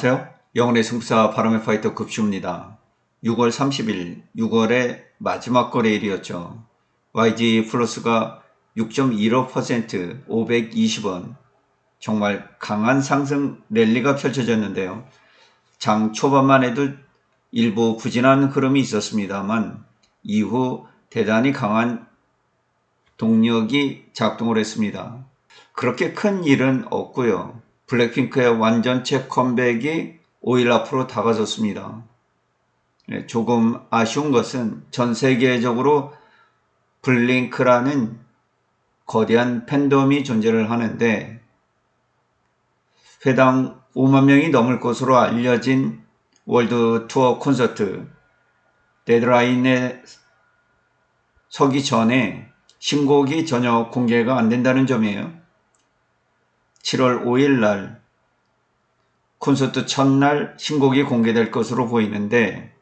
안녕하세요. 영혼의 승부사 바람의 파이터 급슈입니다. 6월 30일 6월의 마지막 거래일이었죠. YG 플러스가 6.15% 520원 정말 강한 상승 랠리가 펼쳐졌는데요. 장 초반만 해도 일부 부진한 흐름이 있었습니다만 이후 대단히 강한 동력이 작동을 했습니다. 그렇게 큰 일은 없고요. 블랙핑크의 완전체 컴백이 5일 앞으로 다가섰습니다. 조금 아쉬운 것은 전 세계적으로 블링크라는 거대한 팬덤이 존재를 하는데 회당 5만 명이 넘을 것으로 알려진 월드 투어 콘서트 데드라인에 서기 전에 신곡이 전혀 공개가 안 된다는 점이에요. 7월 5일 날 콘서트 첫날 신곡이 공개될 것으로 보이는데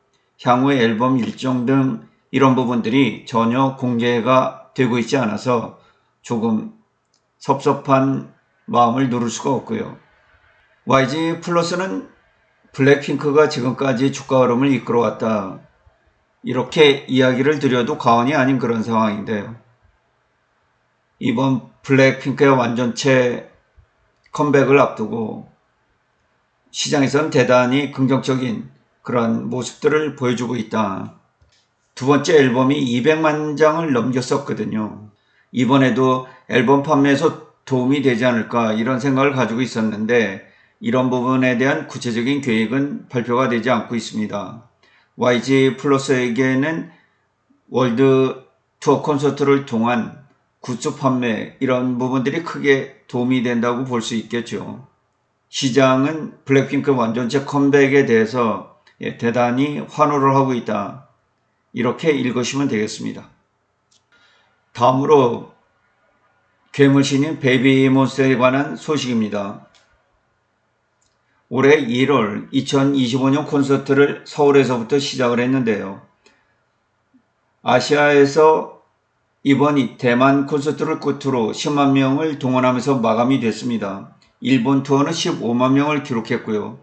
향후의 앨범 일정 등 이런 부분들이 전혀 공개가 되고 있지 않아서 조금 섭섭한 마음을 누를 수가 없고요. YG 플러스는 블랙핑크가 지금까지 주가 흐름을 이끌어왔다. 이렇게 이야기를 드려도 과언이 아닌 그런 상황인데요. 이번 블랙핑크의 완전체 컴백을 앞두고 시장에선 대단히 긍정적인 그런 모습들을 보여주고 있다. 두 번째 앨범이 200만 장을 넘겼었거든요. 이번에도 앨범 판매에서 도움이 되지 않을까 이런 생각을 가지고 있었는데 이런 부분에 대한 구체적인 계획은 발표가 되지 않고 있습니다. YG 플러스에게는 월드 투어 콘서트를 통한 굿즈 판매 이런 부분들이 크게 도움이 된다고 볼 수 있겠죠. 시장은 블랙핑크 완전체 컴백에 대해서 대단히 환호를 하고 있다. 이렇게 읽으시면 되겠습니다. 다음으로 괴물신인 베이비몬스터에 관한 소식입니다. 올해 1월 2025년 콘서트를 서울에서부터 시작을 했는데요. 아시아에서 이번 대만 콘서트를 끝으로 10만 명을 동원하면서 마감이 됐습니다. 일본 투어는 15만 명을 기록했고요.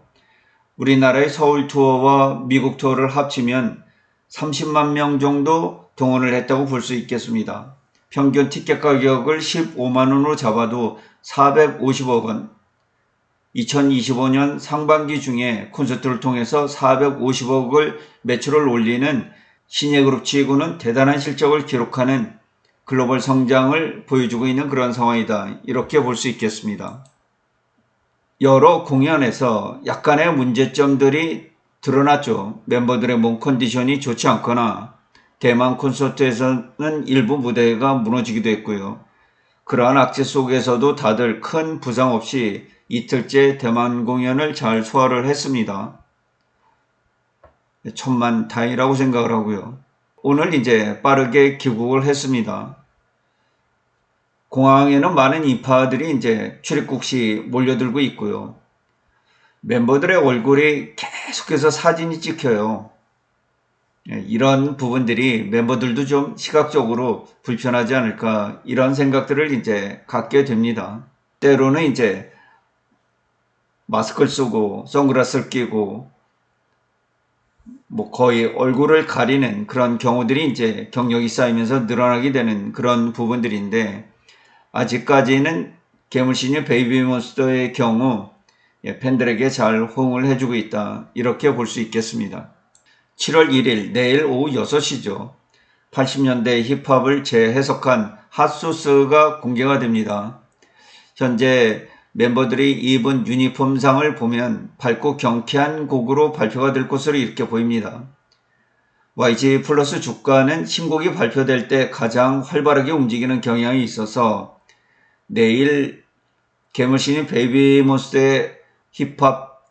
우리나라의 서울 투어와 미국 투어를 합치면 30만 명 정도 동원을 했다고 볼 수 있겠습니다. 평균 티켓 가격을 15만 원으로 잡아도 450억 원. 2025년 상반기 중에 콘서트를 통해서 450억을 매출을 올리는 신예그룹 치고는 대단한 실적을 기록하는 글로벌 성장을 보여주고 있는 그런 상황이다. 이렇게 볼 수 있겠습니다. 여러 공연에서 약간의 문제점들이 드러났죠. 멤버들의 몸 컨디션이 좋지 않거나 대만 콘서트에서는 일부 무대가 무너지기도 했고요. 그러한 악재 속에서도 다들 큰 부상 없이 이틀째 대만 공연을 잘 소화를 했습니다. 천만 다행이라고 생각을 하고요. 오늘 이제 빠르게 귀국을 했습니다. 공항에는 많은 인파들이 이제 출입국 시 몰려들고 있고요. 멤버들의 얼굴이 계속해서 사진이 찍혀요. 이런 부분들이 멤버들도 좀 시각적으로 불편하지 않을까 이런 생각들을 이제 갖게 됩니다. 때로는 이제 마스크를 쓰고 선글라스를 끼고 거의 얼굴을 가리는 그런 경우들이 이제 경력이 쌓이면서 늘어나게 되는 그런 부분들인데 아직까지는 괴물신인 베이비몬스터의 경우 팬들에게 잘 호응을 해주고 있다. 이렇게 볼 수 있겠습니다. 7월 1일 내일 오후 6시죠. 80년대 힙합을 재해석한 핫소스가 공개가 됩니다. 현재 멤버들이 입은 유니폼상을 보면 밝고 경쾌한 곡으로 발표가 될 것으로 이렇게 보입니다. YG 플러스 주가는 신곡이 발표될 때 가장 활발하게 움직이는 경향이 있어서 내일 괴물신인 베이비몬스터의 힙합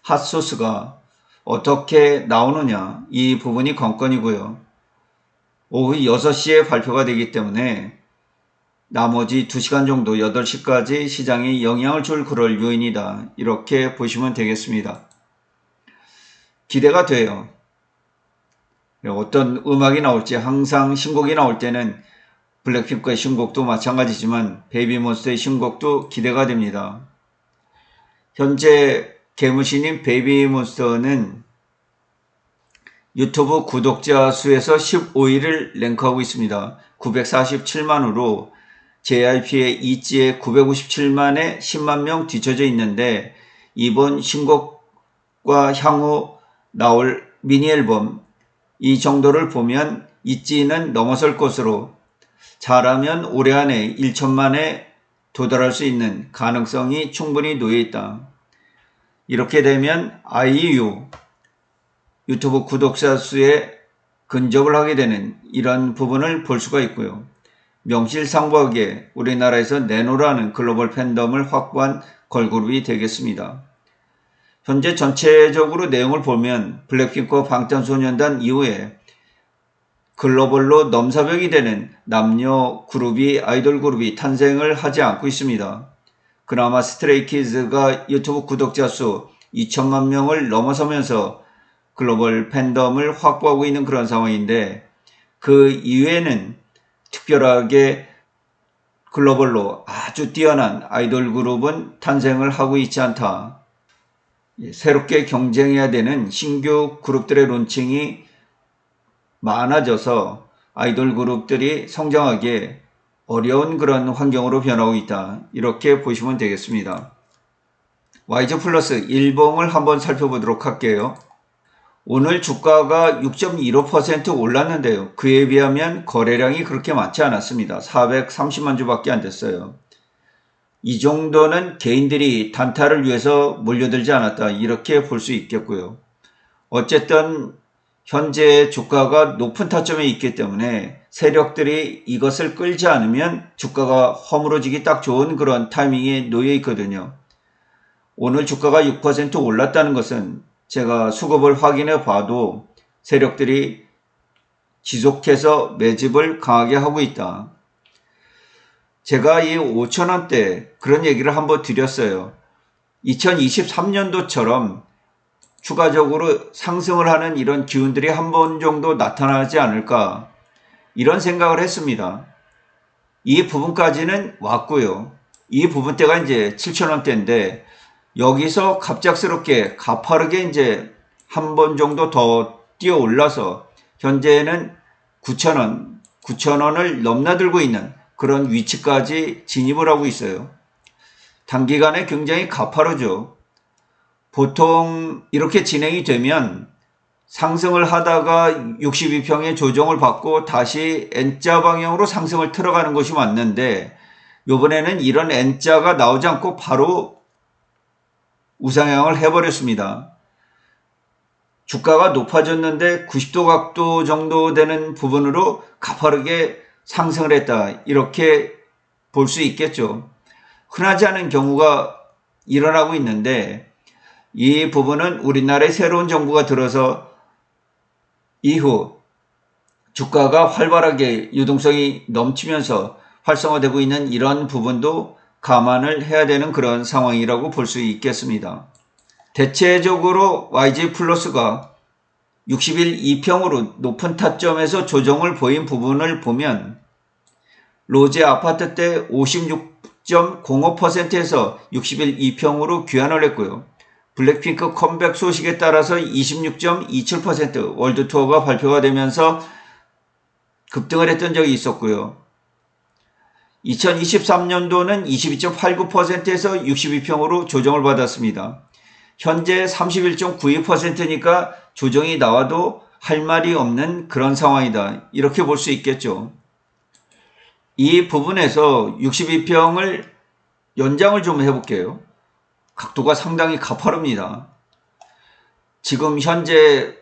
핫소스가 어떻게 나오느냐 이 부분이 관건이고요. 오후 6시에 발표가 되기 때문에 나머지 2시간 정도 8시까지 시장에 영향을 줄 그럴 요인이다. 이렇게 보시면 되겠습니다. 기대가 돼요. 어떤 음악이 나올지 항상 신곡이 나올 때는 블랙핑크의 신곡도 마찬가지지만 베이비몬스터의 신곡도 기대가 됩니다. 현재 개무신인 베이비몬스터는 유튜브 구독자 수에서 15위를 랭크하고 있습니다. 947만으로 JYP의 이지에 957만에 10만 명 뒤처져 있는데, 이번 신곡과 향후 나올 미니 앨범 이 정도를 보면 이지는 넘어설 것으로, 잘하면 올해 안에 1천만에 도달할 수 있는 가능성이 충분히 놓여 있다. 이렇게 되면 아이유 유튜브 구독자 수에 근접을 하게 되는 이런 부분을 볼 수가 있고요. 명실상부하게 우리나라에서 내노라는 글로벌 팬덤을 확보한 걸그룹이 되겠습니다. 현재 전체적으로 내용을 보면 블랙핑크와 방탄소년단 이후에 글로벌로 넘사벽이 되는 남녀 그룹이, 아이돌 그룹이 탄생을 하지 않고 있습니다. 그나마 스트레이키즈가 유튜브 구독자 수 2천만 명을 넘어서면서 글로벌 팬덤을 확보하고 있는 그런 상황인데, 그 이외에는 특별하게 글로벌로 아주 뛰어난 아이돌 그룹은 탄생을 하고 있지 않다. 새롭게 경쟁해야 되는 신규 그룹들의 론칭이 많아져서 아이돌 그룹들이 성장하기 어려운 그런 환경으로 변하고 있다. 이렇게 보시면 되겠습니다. YG 플러스 일봉을 한번 살펴보도록 할게요. 오늘 주가가 6.15% 올랐는데요. 그에 비하면 거래량이 그렇게 많지 않았습니다. 430만 주밖에 안 됐어요. 이 정도는 개인들이 단타를 위해서 몰려들지 않았다, 이렇게 볼 수 있겠고요. 어쨌든 현재 주가가 높은 타점에 있기 때문에 세력들이 이것을 끌지 않으면 주가가 허물어지기 딱 좋은 그런 타이밍에 놓여 있거든요. 오늘 주가가 6% 올랐다는 것은 제가 수급을 확인해 봐도 세력들이 지속해서 매집을 강하게 하고 있다. 제가 이 5천원대 그런 얘기를 한번 드렸어요. 2023년도처럼 추가적으로 상승을 하는 이런 기운들이 한 번 정도 나타나지 않을까, 이런 생각을 했습니다. 이 부분까지는 왔고요. 이 부분대가 이제 7천원대인데 여기서 갑작스럽게 가파르게 이제 한 번 정도 더 뛰어 올라서 현재는 9천원을 넘나들고 있는 그런 위치까지 진입을 하고 있어요. 단기간에 굉장히 가파르죠. 보통 이렇게 진행이 되면 상승을 하다가 62평의 조정을 받고 다시 N자 방향으로 상승을 틀어가는 것이 맞는데, 이번에는 이런 N자가 나오지 않고 바로 우상향을 해버렸습니다. 주가가 높아졌는데 90도 각도 정도 되는 부분으로 가파르게 상승을 했다, 이렇게 볼 수 있겠죠. 흔하지 않은 경우가 일어나고 있는데, 이 부분은 우리나라의 새로운 정부가 들어서 이후 주가가 활발하게 유동성이 넘치면서 활성화되고 있는 이런 부분도 감안을 해야 되는 그런 상황이라고 볼 수 있겠습니다. 대체적으로 YG 플러스가 60일 2평으로 높은 타점에서 조정을 보인 부분을 보면 로제 아파트 때 56.05%에서 60일 2평으로 귀환을 했고요. 블랙핑크 컴백 소식에 따라서 26.27% 월드 투어가 발표가 되면서 급등을 했던 적이 있었고요. 2023년도는 22.89%에서 62평으로 조정을 받았습니다. 현재 31.92%니까 조정이 나와도 할 말이 없는 그런 상황이다, 이렇게 볼 수 있겠죠. 이 부분에서 62평을 연장을 좀 해볼게요. 각도가 상당히 가파릅니다. 지금 현재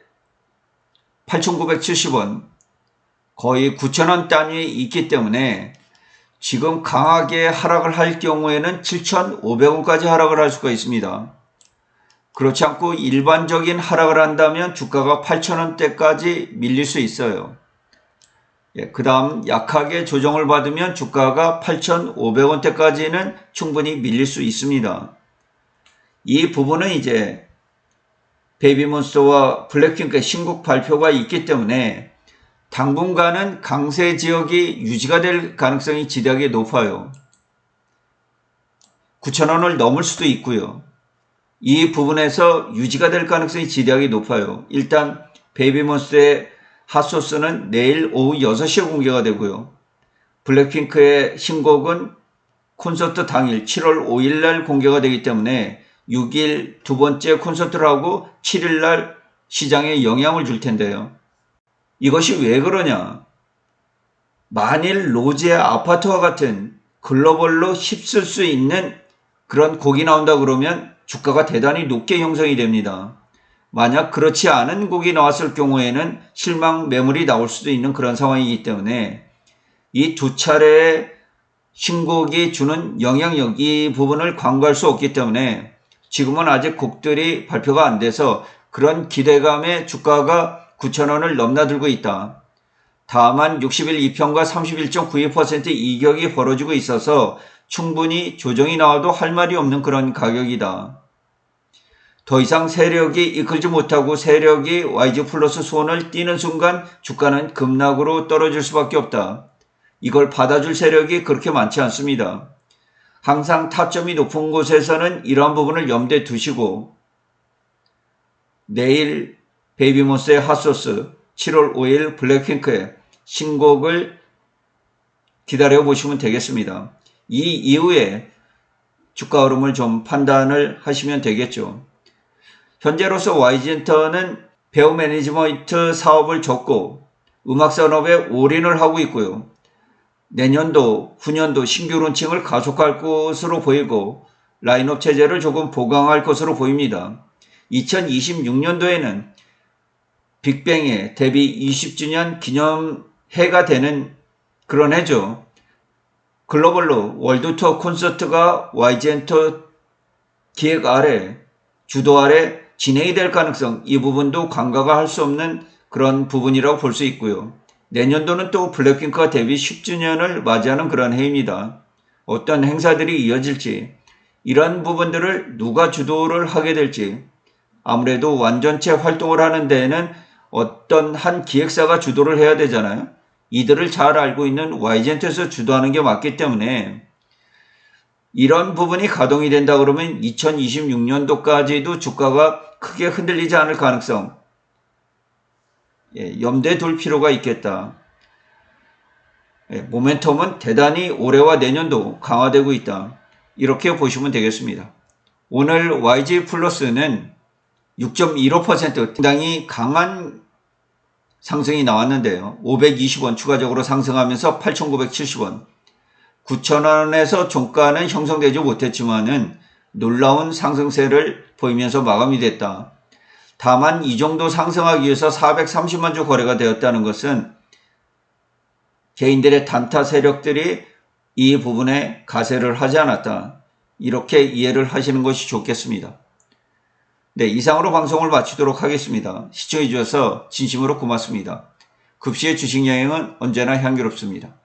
8,970원, 거의 9,000원 단위에 있기 때문에 지금 강하게 하락을 할 경우에는 7,500원까지 하락을 할 수가 있습니다. 그렇지 않고 일반적인 하락을 한다면 주가가 8,000원대까지 밀릴 수 있어요. 그 다음 약하게 조정을 받으면 주가가 8,500원대까지는 충분히 밀릴 수 있습니다. 이 부분은 이제 베이비몬스터와 블랙핑크의 신곡 발표가 있기 때문에 당분간은 강세 지역이 유지가 될 가능성이 지대하게 높아요. 9,000원을 넘을 수도 있고요. 이 부분에서 유지가 될 가능성이 지대하게 높아요. 일단 베이비몬스터의 핫소스는 내일 오후 6시에 공개가 되고요. 블랙핑크의 신곡은 콘서트 당일 7월 5일 날 공개가 되기 때문에 6일 두 번째 콘서트를 하고 7일 날 시장에 영향을 줄 텐데요. 이것이 왜 그러냐? 만일 로제의 아파트와 같은 글로벌로 휩쓸 수 있는 그런 곡이 나온다 그러면 주가가 대단히 높게 형성이 됩니다. 만약 그렇지 않은 곡이 나왔을 경우에는 실망 매물이 나올 수도 있는 그런 상황이기 때문에 이 두 차례의 신곡이 주는 영향력 이 부분을 간과할 수 없기 때문에 지금은 아직 곡들이 발표가 안 돼서 그런 기대감에 주가가 9,000원을 넘나들고 있다. 다만 60일 이평과 31.92% 이격이 벌어지고 있어서 충분히 조정이 나와도 할 말이 없는 그런 가격이다. 더 이상 세력이 이끌지 못하고 세력이 YG 플러스 손을 띄는 순간 주가는 급락으로 떨어질 수밖에 없다. 이걸 받아줄 세력이 그렇게 많지 않습니다. 항상 타점이 높은 곳에서는 이러한 부분을 염두에 두시고 내일 베이비몬스의 핫소스, 7월 5일 블랙핑크의 신곡을 기다려 보시면 되겠습니다. 이 이후에 주가 흐름을 좀 판단을 하시면 되겠죠. 현재로서 YG엔터는 배우 매니지먼트 사업을 접고 음악 산업에 올인을 하고 있고요. 내년도, 후년도 신규 론칭을 가속할 것으로 보이고 라인업 체제를 조금 보강할 것으로 보입니다. 2026년도에는 빅뱅의 데뷔 20주년 기념해가 되는 그런 해죠. 글로벌로 월드 투어 콘서트가 YG엔터 기획 아래, 주도 아래 진행이 될 가능성, 이 부분도 간과가 할 수 없는 그런 부분이라고 볼 수 있고요. 내년도는 또 블랙핑크가 데뷔 10주년을 맞이하는 그런 해입니다. 어떤 행사들이 이어질지, 이런 부분들을 누가 주도를 하게 될지, 아무래도 완전체 활동을 하는 데에는 어떤 한 기획사가 주도를 해야 되잖아요. 이들을 잘 알고 있는 YG엔터에서 주도하는 게 맞기 때문에 이런 부분이 가동이 된다 그러면 2026년도까지도 주가가 크게 흔들리지 않을 가능성, 염두에 둘 필요가 있겠다. 모멘텀은 대단히 올해와 내년도 강화되고 있다. 이렇게 보시면 되겠습니다. 오늘 YG 플러스는 6.15% 상당히 강한 상승이 나왔는데요. 520원 추가적으로 상승하면서 8,970원. 9,000원에서 종가는 형성되지 못했지만은 놀라운 상승세를 보이면서 마감이 됐다. 다만 이 정도 상승하기 위해서 430만 주 거래가 되었다는 것은 개인들의 단타 세력들이 이 부분에 가세를 하지 않았다. 이렇게 이해를 하시는 것이 좋겠습니다. 네, 이상으로 방송을 마치도록 하겠습니다. 시청해 주셔서 진심으로 고맙습니다. 급시의 주식 여행은 언제나 향기롭습니다.